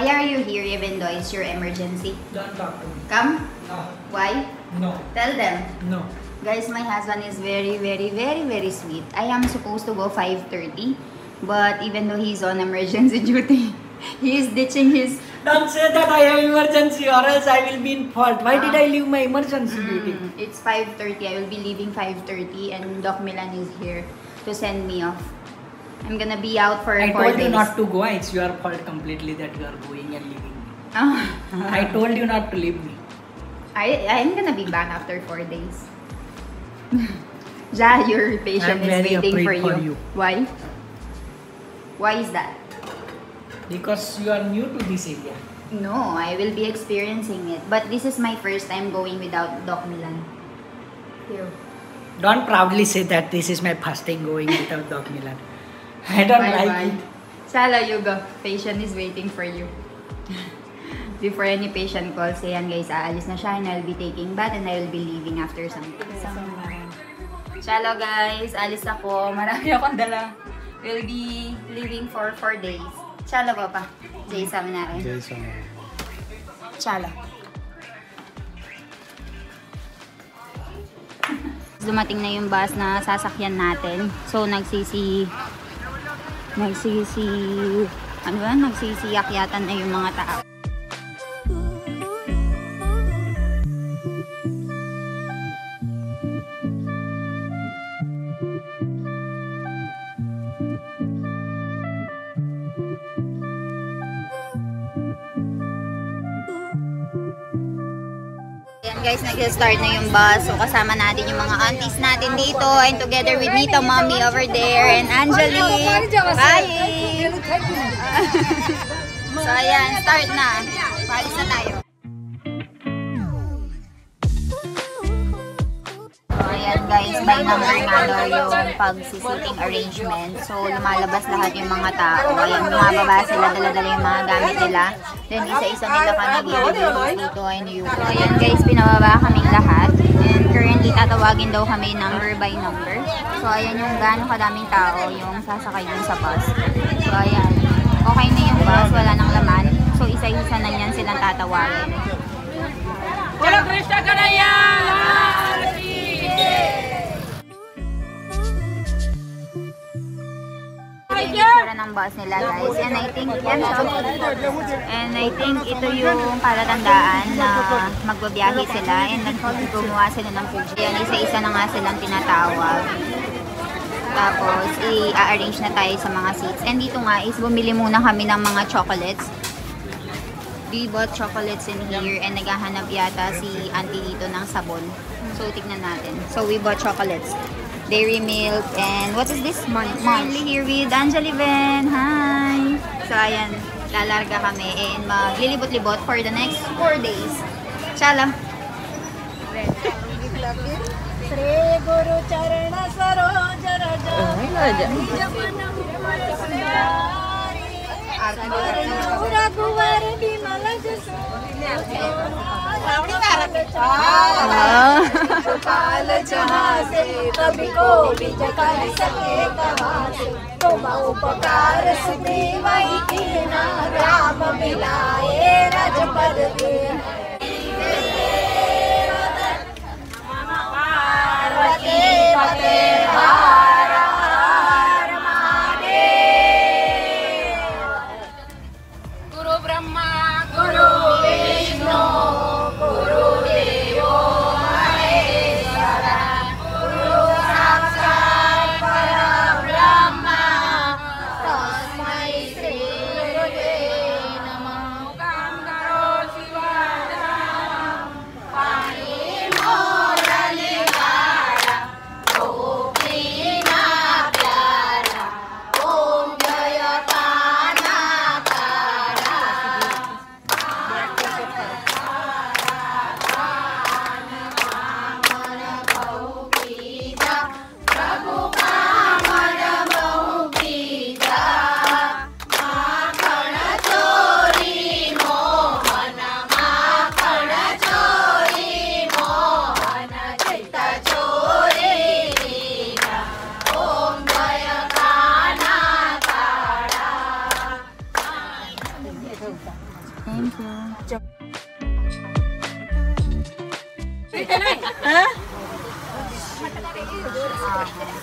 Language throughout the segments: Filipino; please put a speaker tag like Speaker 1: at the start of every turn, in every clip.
Speaker 1: Why are you here even though it's your emergency?
Speaker 2: Don't talk to me.
Speaker 1: Come?
Speaker 2: No.
Speaker 1: Why?
Speaker 2: No.
Speaker 1: Tell them.
Speaker 2: No.
Speaker 1: Guys, my husband is very sweet. I am supposed to go 5:30, but even though he's on emergency duty, he is ditching his...
Speaker 2: Don't say that I have emergency or else I will be in fault. Why did I leave my emergency duty?
Speaker 1: It's 5:30. I will be leaving 5:30 and Doc Milan is here to send me off. I'm gonna be out for 4 days.
Speaker 2: I told you not to go. It's your fault completely that you are going and leaving me. I told you not to leave me.
Speaker 1: I'm gonna be back after 4 days. Ja, your patient is waiting for you. Why? Why is that?
Speaker 2: Because you are new to this area.
Speaker 1: No, I will be experiencing it. But this is my first time going without Doc Milan. Here.
Speaker 2: Don't proudly say that this is my first time going without Doc Milan. I don't like it.
Speaker 1: Shala, you go. Patient is waiting for you. Before any patient calls, ayan guys, aalis na siya and I'll be taking bath and I will be leaving after some Shallow guys, alis ako. Marami akong dala. We'll be leaving for 4 days. Shallow ba pa? Jay Sam na rin.
Speaker 3: Jay Sam.
Speaker 1: Shallow. Dumating na yung bus na sasakyan natin. So nagsisiyakyatan na yung mga tao. Guys, nag-start na yung bus. So, kasama natin yung mga aunties natin dito. And together with Nita Mommy over there. And Angelique. Bye! So, ayan. Start na. Palis na tayo. So, ayan guys. By number nga daw yung pag-sitting arrangement. So, lumalabas lahat yung mga tao. Ayan, bumababa sila. Dala-dala yung mga gamit nila. Then, isa-isa nila ka nag-i-reviews dito. So, ayan guys, pinababa kaming lahat. And currently, tatawagin daw kami number by number. So, ayan yung gaano kadaming tao yung sasakay dun sa bus. So, ayan. Okay na yung bus, wala nang laman. So, isa-isa na yan silang tatawagin.
Speaker 2: Wala Krishna ka na yan!
Speaker 1: Yung itsura ng bus nila guys. And I think yan siya. And I think ito yung palatandaan na magbabiyahe sila. And gumawa sila ng picture. Yan, isa-isa na nga silang tinatawag. Tapos, i-arrange na tayo sa mga seats. And dito nga is bumili muna kami ng mga chocolates. We bought chocolates in here. And naghahanap yata si auntie dito ng sabon. So, tignan natin. So, we bought chocolates. Dairy milk, and what is this? Finally here with Angelique Ben. Hi! So, ayan, lalarga kami and maglilibot-libot for the next 4 days. Chala! Sri Guru Charana Saroja Raja Raghuvar Bimala काल जहाँ से कभी को भी जगा सके कहाँ से तुम उपकार सुदेवाई की ना राम मिलाए रज पर दे पार्वती पते हर हर महादेव गुरु ब्रह्मा गुरु विष्णु गुरु देवो महेश्वरा गुरु साक्षात् परब्रह्म तस्मै श्री गुरुवे नमः काम करो शिवाय पाणी मोरली काळा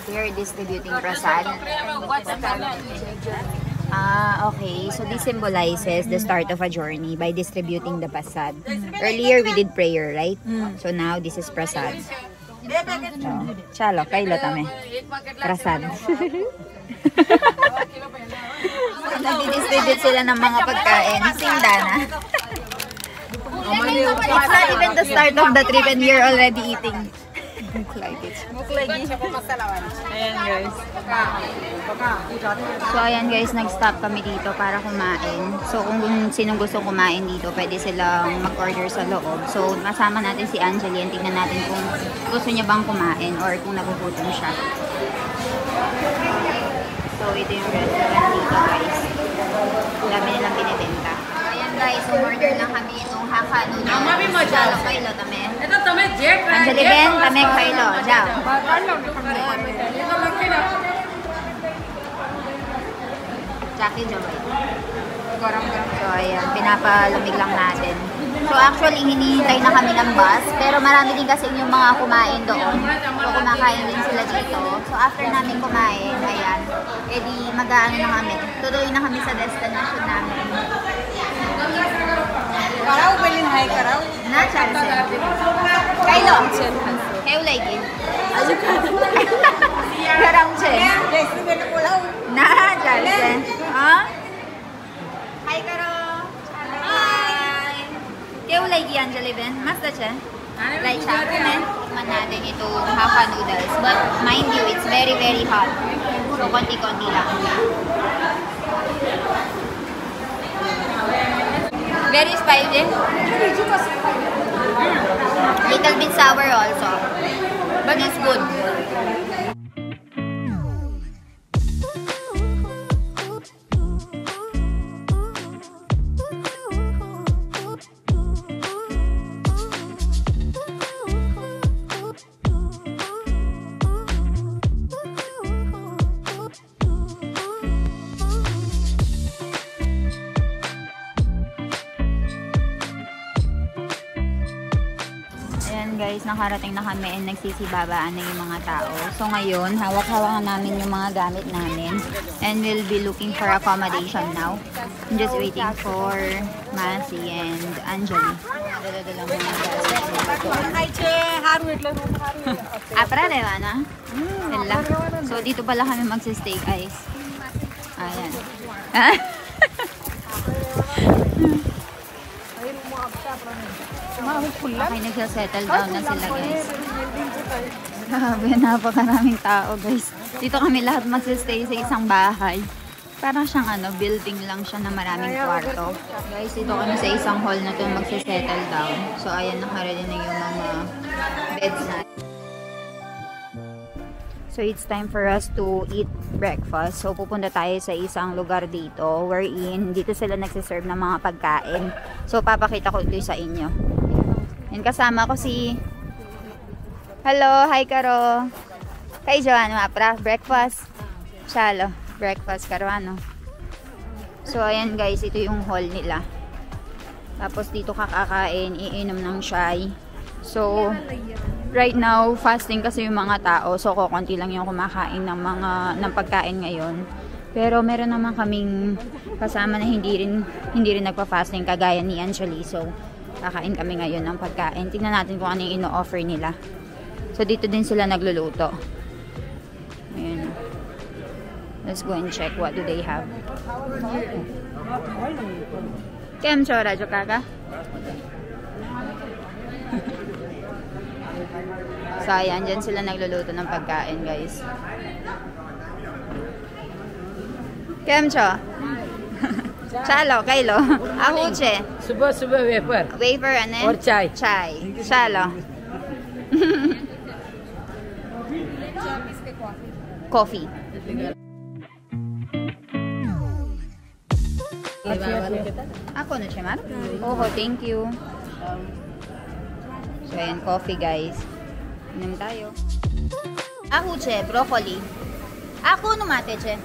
Speaker 1: They're distributing prasad. Okay. So this symbolizes the start of a journey by distributing the prasad. Earlier we did prayer, right? So now this is prasad. Chalo, kailo tame. Prasad. Nag-distribute sila ng mga pagkain. Sindana. It's not even the start of the trip and we're already eating.
Speaker 3: Ayan guys.
Speaker 1: So ayan guys, nag-stop kami dito para kumain. So kung sinong gusto kumain dito, pwede silang mag-order sa loob. So kasama natin si Angeli and tignan natin kung gusto niya bang kumain or kung nagugutom siya. So ito yung restaurant dito guys. Dami nilang binibenta. Ayan guys, umorder lang kami itong Hakka noodles. Chalo kailo tame.
Speaker 3: Ito tame Jack.
Speaker 1: Angeli Ben, tame kailo. Jao. Jackie Jabay. So ayan, pinapalamig lang natin. So actually, hinihintay na kami ng bus. Pero marami din kasi yung mga kumain doon. So kumakain din sila dito. So after namin kumain, ayan, edi mag-aano na kami. Tuloy na kami sa destination namin.
Speaker 3: Karaw, belin hai karaw.
Speaker 1: Na, Charleston. Kailo. Kayo lagi. Karang Chen. Na, Charleston. Ha? Hi, Karo. Hi. Kayo lagi, Angeli Ben. Masta Chen. Like siya. Tikman natin itong Hakka noodles. But mind you, it's very, very hot. So, konti-konti lang. Very spicy. Little bit sour also. But it's good. Guys, nakarating na kami and nagsisibabaan na yung mga tao. So ngayon, hawak-hawakan namin yung mga gamit namin and we'll be looking for accommodation now. I'm just waiting for Masi and Angeli. Dala-dala mga Apra, diba na? So dito pala kami magsistay guys. Ayan. Okay, nagsasettle down na sila guys. Grabe, napakaraming tao guys. Dito kami lahat magsistay sa isang bahay. Parang siyang building lang siya na maraming kwarto. Guys, dito kami sa isang hall na ito magsisettle down. So ayan, nakaready na yung mga beds natin. So it's time for us to eat breakfast. So pupunta tayo sa isang lugar dito wherein dito sila nagsiserve ng mga pagkain. So papakita ko ito sa inyo. Yan, kasama ko si... Hello, hi Karo. Kay Joanna, Mapra, breakfast. Chalo, breakfast Karo, ano. So ayan guys, ito yung hall nila. Tapos dito kakakain, iinom ng chai. So right now, fasting kasi yung mga tao. So kukunti lang yung kumakain ng pagkain ngayon. Pero meron naman kaming kasama na hindi rin nagpa-fasting kagaya ni Angeli. So kakain kami ngayon ng pagkain. Tingnan natin kung ano yung ino-offer nila. So dito din sila nagluluto. Ayan. Let's go and check what do they have. Kem cho Radyo Kaka? So ayan, dyan sila nagluluto ng pagkain guys. Kem cho? Chalo, kailo. Ahuche.
Speaker 3: Suba wafer.
Speaker 1: Wafer, ano?
Speaker 3: Or chai.
Speaker 1: Chai. Chalo. Coffee. Ako na siya, Mar? Oh, thank you. So, ayan, coffee, guys. Inom tayo. Ahuche, broccoli. Ako no mate, che?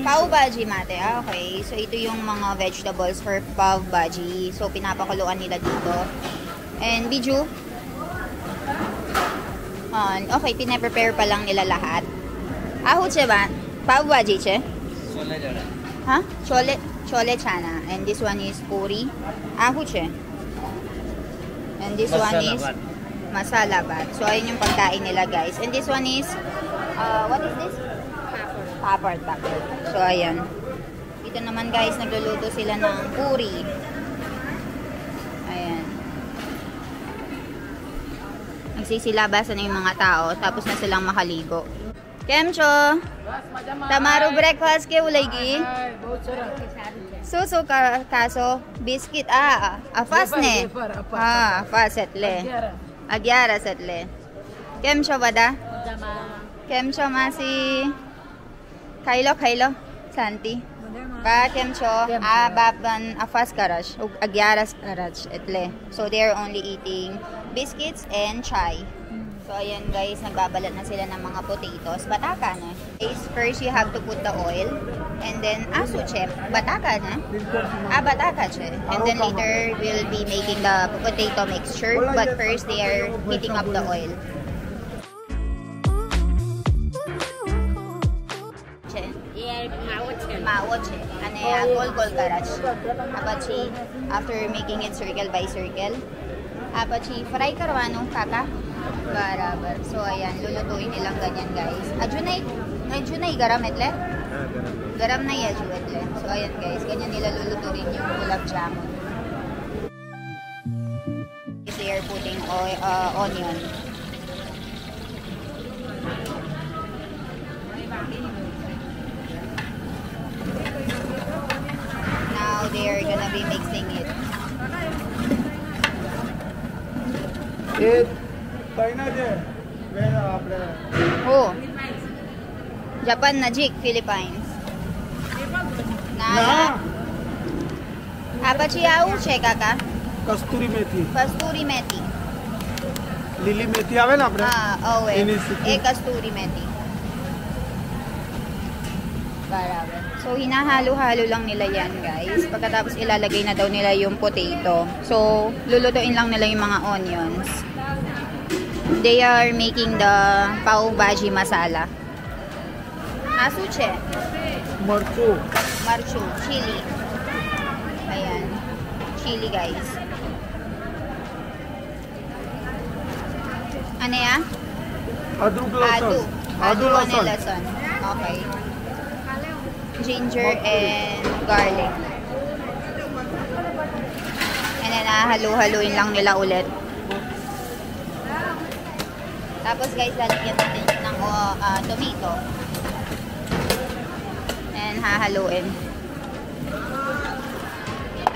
Speaker 1: Pav bhaji mate. Okay. So, ito yung mga vegetables for pav bhaji. So, pinapakuluan nila dito. And biju. Okay, pinaprepare pa lang nila lahat. Ahu che ba? Pav bhaji che? Ha? Chole chana. And this one is puri. Ahu che. And this one is masala bat. So, ayun yung pagkain nila, guys. And this one is, what is this? Papad. So, ayan. Dito naman, guys, nagluluto sila ng puri. Ayan. Nagsisilabasan na yung mga tao. Tapos na silang makaligo. Kemcho? Tamaru breakfast ke ulegi? So kaso biscuit afas ne afas etle 11 એટલે કેમ છો બધા કેમ છો માસી ખાઈ લો શાંતિ બા કેમ છો બાપન afas કરશ 11 કરશ એટલે so they are only eating biscuits and chai. So, ayan guys, nagbabalat na sila ng mga potatoes. Bataka na. First, you have to put the oil. And then, asuche. Bataka na. Bataka che. And then later, we'll be making the potato mixture. But first, they are heating up the oil. Che. Mawoche. Ano yan? Gol karach. Apachi, after making it circle by circle. Apachi, fry karwano, kaka? Barabar. So, ayan. Lulutuin nilang ganyan, guys. Ajunay garam etle? Garam na yaju etle. So, ayan, guys. Ganyan nila lulutuin yung gulab jamun. They are putting onion. Now, they are gonna be mixing it. Oh. Japan Najik, Philippines. Na. Apa ciau che kaka?
Speaker 4: કસ્તુરી મેથી.
Speaker 1: Kasturi methi.
Speaker 4: લીલી મેથી આવે ને આપણે. એની સૂકી.
Speaker 1: Kasturi methi. Barabar. So, hinahalo-halo lang nila yan, guys. Pagkatapos ilalagay na daw nila yung potato. So, lulutuin lang nila yung mga onions. They are making the pav bhaji masala. Asuche. Marchu. Chili. Ayan. Chili, guys. Ano yan? Adu lason. Okay. Ginger and garlic. And then, halo-haloin lang nila ulit. Tapos guys, lalagyan natin ng tomato. And hahaluin.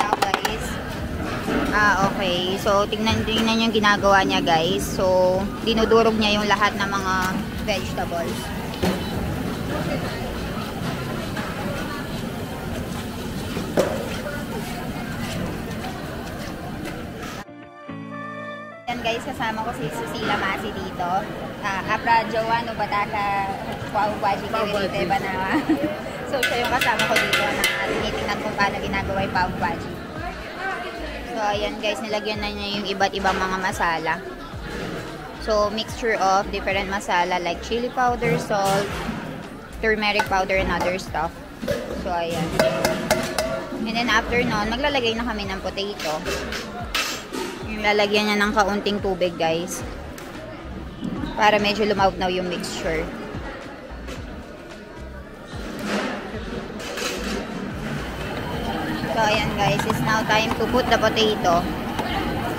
Speaker 1: Now guys. Okay. So, tingnan yung ginagawa niya, guys. So, dinudurog niya yung lahat ng mga vegetables. Guys, kasama ko si Susila Masi dito. Apra Jowa, no bataka, pav bhaji kawirite ba na. So, siya yung kasama ko dito na tinitingnan kung paano ginagawa yung pav bhaji. So, ayan guys, nilagyan na niya yung iba't ibang mga masala. So, mixture of different masala like chili powder, salt, turmeric powder, and other stuff. So, ayan. And then after nun, maglalagay na kami ng potato. Lalagyan niya ng kaunting tubig, guys. Para medyo lumawnaw yung mixture. So, ayan guys. It's now time to put the potato.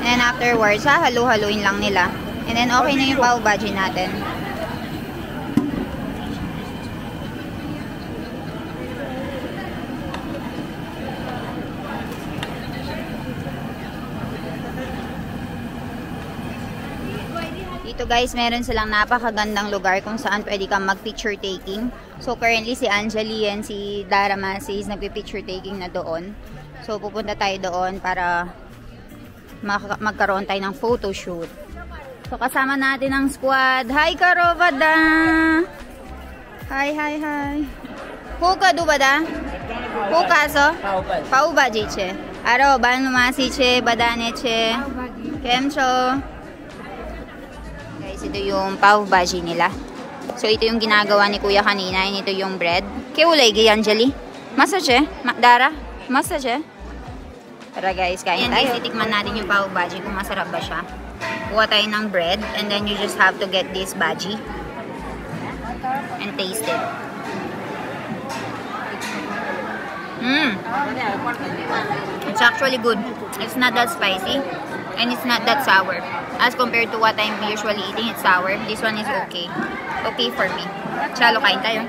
Speaker 1: And then afterwards, halo-haloin lang nila. And then okay na yung pav bhaji natin. Dito guys, meron silang napakagandang lugar kung saan pwede kang mag-picture taking. So currently si Anjali and si Dara Masi is nagpi-picture taking na doon. So pupunta tayo doon para magkaroon tayo ng photo shoot. So kasama natin ang squad. Hi Karovada! Hi. Huka do bada? Huka so? Pav bhaji che. Aro, ban masi che, badane che. Kem cho? Ito yung pav bhaji nila. So, ito yung ginagawa ni Kuya kanina. And ito yung bread. Keulay, Anjali. Massage, Dara. Massage. Tara guys, kain tayo. Titikman natin yung pav bhaji kung masarap ba siya. Kuha tayo ng bread. And then you just have to get this bhaji. And taste it. It's actually good. It's not that spicy. And it's not that sour. As compared to what I'm usually eating, it's sour. This one is okay. Okay for me. Chalo, kain tayo.